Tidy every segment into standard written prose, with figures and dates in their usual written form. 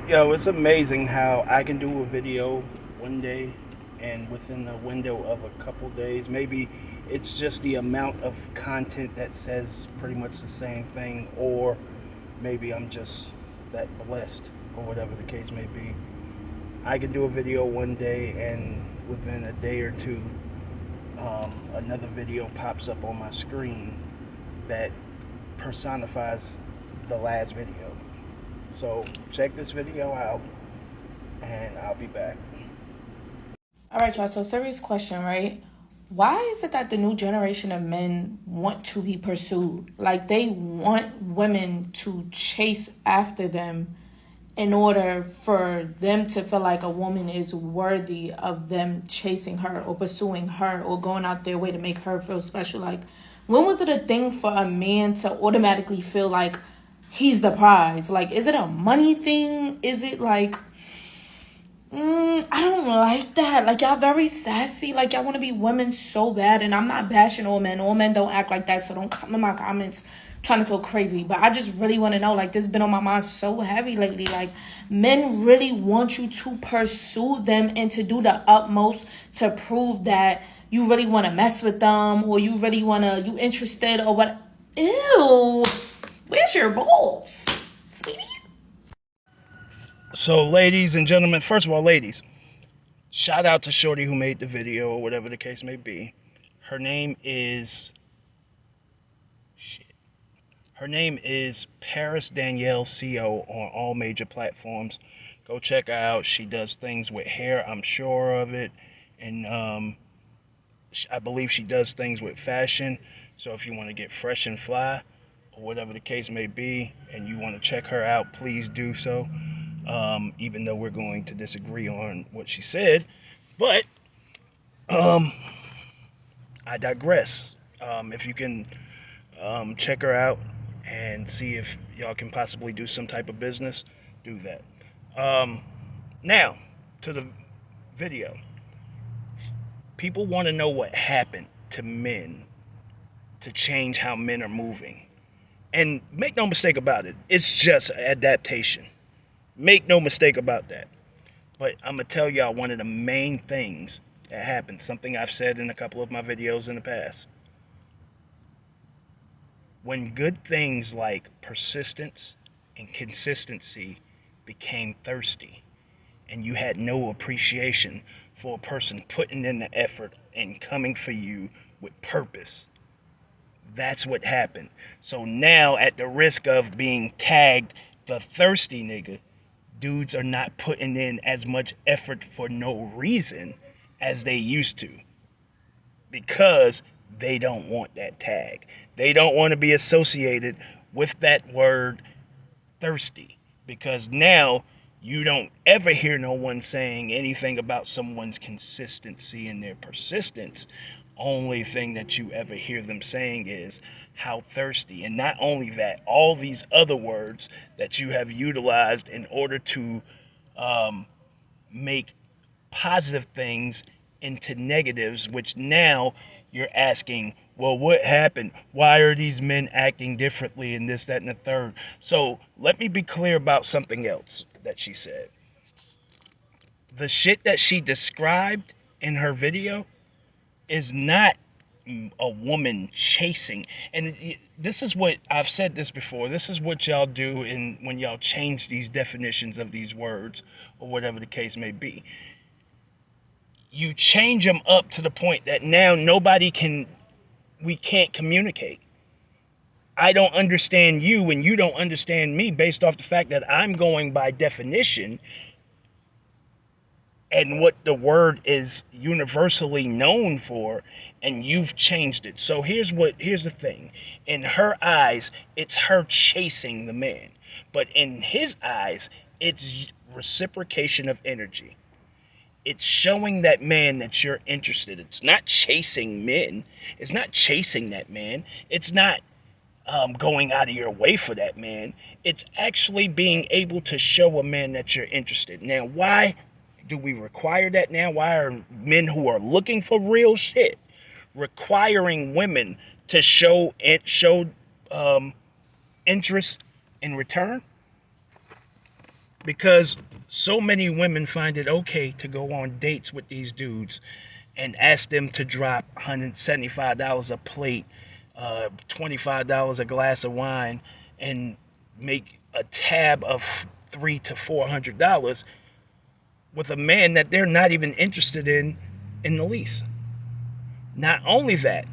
Yo, it's amazing how I can do a video one day and within a window of a couple days, maybe it's just the amount of content that says pretty much the same thing, or maybe I'm just that blessed, or whatever the case may be. I can do a video one day and within a day or two, another video pops up on my screen that personifies the last video. So check this video out and I'll be back. All right, y'all. So, serious question, right? Why is it that the new generation of men want to be pursued? Like, they want women to chase after them in order for them to feel like a woman is worthy of them chasing her or pursuing her or going out their way to make her feel special. Like, when was it a thing for a man to automatically feel like he's the prize? Like, is it a money thing? Is it like, I don't like that. Like, y'all very sassy. Like, y'all want to be women so bad. And I'm not bashing all men. All men don't act like that. So don't come in my comments trying to feel crazy. But I just really want to know. Like, this has been on my mind so heavy lately. Like, men really want you to pursue them and to do the utmost to prove that you really want to mess with them or you really want to, you interested or what. Ew. Where's your balls, sweetie? So, ladies and gentlemen, first of all, ladies, shout out to Shorty who made the video or whatever the case may be. Her name is shit. Her name is Paris Danielle Co on all major platforms. Go check her out. She does things with hair, I'm sure of it, and I believe she does things with fashion. So if you want to get fresh and fly or whatever the case may be, and you want to check her out, please do so. Even though we're going to disagree on what she said, but um, I digress. If you can check her out and see if y'all can possibly do some type of business, do that. Um, Now, to the video. People want to know what happened to men to change how men are moving. And make no mistake about it, it's just adaptation. Make no mistake about that. But I'm going to tell y'all one of the main things that happened, something I've said in a couple of my videos in the past. When good things like persistence and consistency became thirsty, and you had no appreciation for a person putting in the effort and coming for you with purpose, that's what happened. So now, at the risk of being tagged the thirsty nigga, dudes are not putting in as much effort for no reason as they used to because they don't want that tag. They don't want to be associated with that word thirsty because now you don't ever hear no one saying anything about someone's consistency and their persistence. Only thing that you ever hear them saying is how thirsty. And not only that, all these other words that you have utilized in order to um, make positive things into negatives, which now you're asking, well, what happened? Why are these men acting differently and this, that, and the third? So let me be clear about something else that she said. The shit that she described in her video is not a woman chasing. And this is what I've said this before. This is what y'all do in when y'all change these definitions of these words or whatever the case may be. You change them up to the point that now we can't communicate. I don't understand you and you don't understand me based off the fact that I'm going by definition and what the word is universally known for, and you've changed it. So here's the thing. In her eyes, it's her chasing the man. But in his eyes, it's reciprocation of energy. It's showing that man that you're interested. It's not chasing men. It's not chasing that man. It's not going out of your way for that man. It's actually being able to show a man that you're interested. Now, why do we require that now? Why are men who are looking for real shit requiring women to show um, interest in return? because so many women find it okay to go on dates with these dudes and ask them to drop $175 a plate, $25 a glass of wine, and make a tab of $300 to $400 with a man that they're not even interested in the least. Not only that,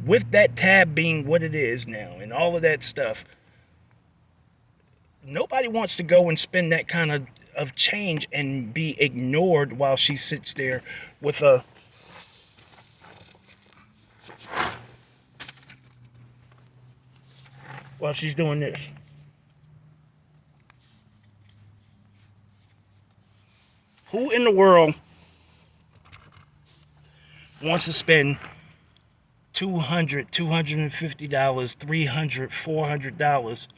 with that tab being what it is now and all of that stuff, nobody wants to go and spend that kind of change and be ignored while she sits there with a while she's doing this. Who in the world wants to spend $200, $250, $300, $400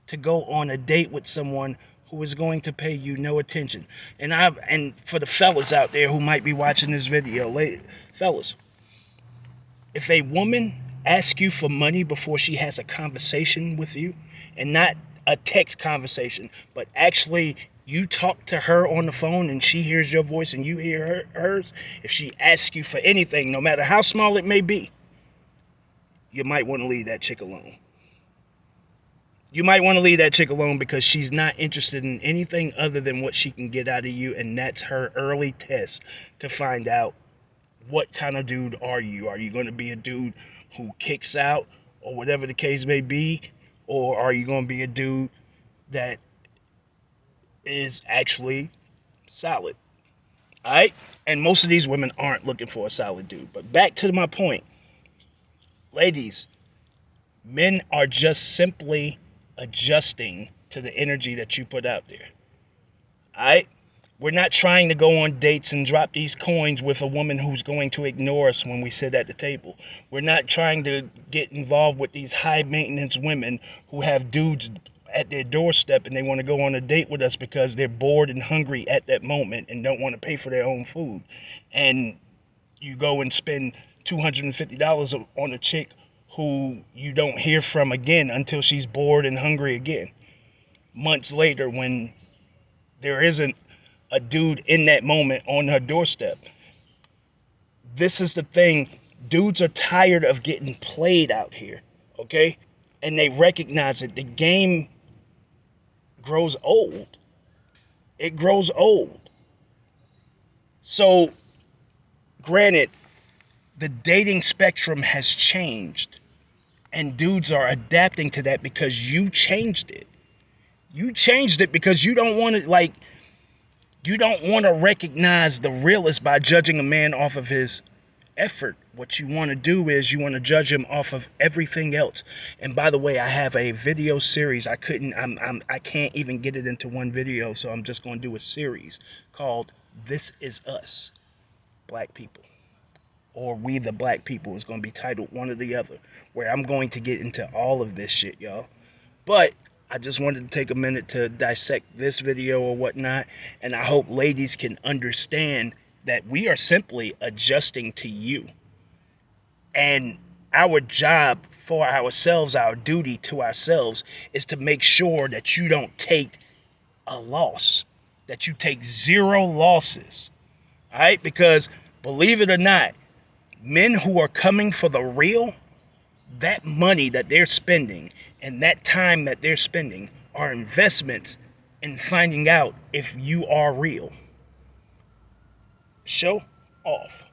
to go on a date with someone who is going to pay you no attention? And for the fellas out there who might be watching this video later, fellas, if a woman asks you for money before she has a conversation with you, and not a text conversation, but actually you talk to her on the phone and she hears your voice and you hear hers, if she asks you for anything, no matter how small it may be, you might want to leave that chick alone. You might want to leave that chick alone because she's not interested in anything other than what she can get out of you, and that's her early test to find out what kind of dude are you. Are you going to be a dude who kicks out or whatever the case may be, or are you going to be a dude that is actually solid? All right? And most of these women aren't looking for a solid dude. But back to my point, ladies, men are just simply adjusting to the energy that you put out there. All right? We're not trying to go on dates and drop these coins with a woman who's going to ignore us when we sit at the table. We're not trying to get involved with these high maintenance women who have dudes at their doorstep and they want to go on a date with us because they're bored and hungry at that moment and don't want to pay for their own food. And you go and spend $250 on a chick who you don't hear from again until she's bored and hungry again. Months later, when there isn't a dude in that moment on her doorstep. This is the thing. Dudes are tired of getting played out here, okay? And they recognize it. The game grows old. It grows old. So, granted, the dating spectrum has changed. And dudes are adapting to that because you changed it. You changed it because you don't want to, you don't want to recognize the realist by judging a man off of his effort. What you want to do is you want to judge him off of everything else. And by the way, I have a video series. I can't even get it into one video, so I'm just going to do a series called This Is Us, Black People. Or We the Black People is going to be titled one or the other, where I'm going to get into all of this shit, y'all. But I just wanted to take a minute to dissect this video or whatnot, and I hope ladies can understand that we are simply adjusting to you. And our job for ourselves, our duty to ourselves, is to make sure that you don't take a loss, that you take 0 losses. All right? Because believe it or not, men who are coming for the real, that money that they're spending and that time that they're spending are investments in finding out if you are real. Show off.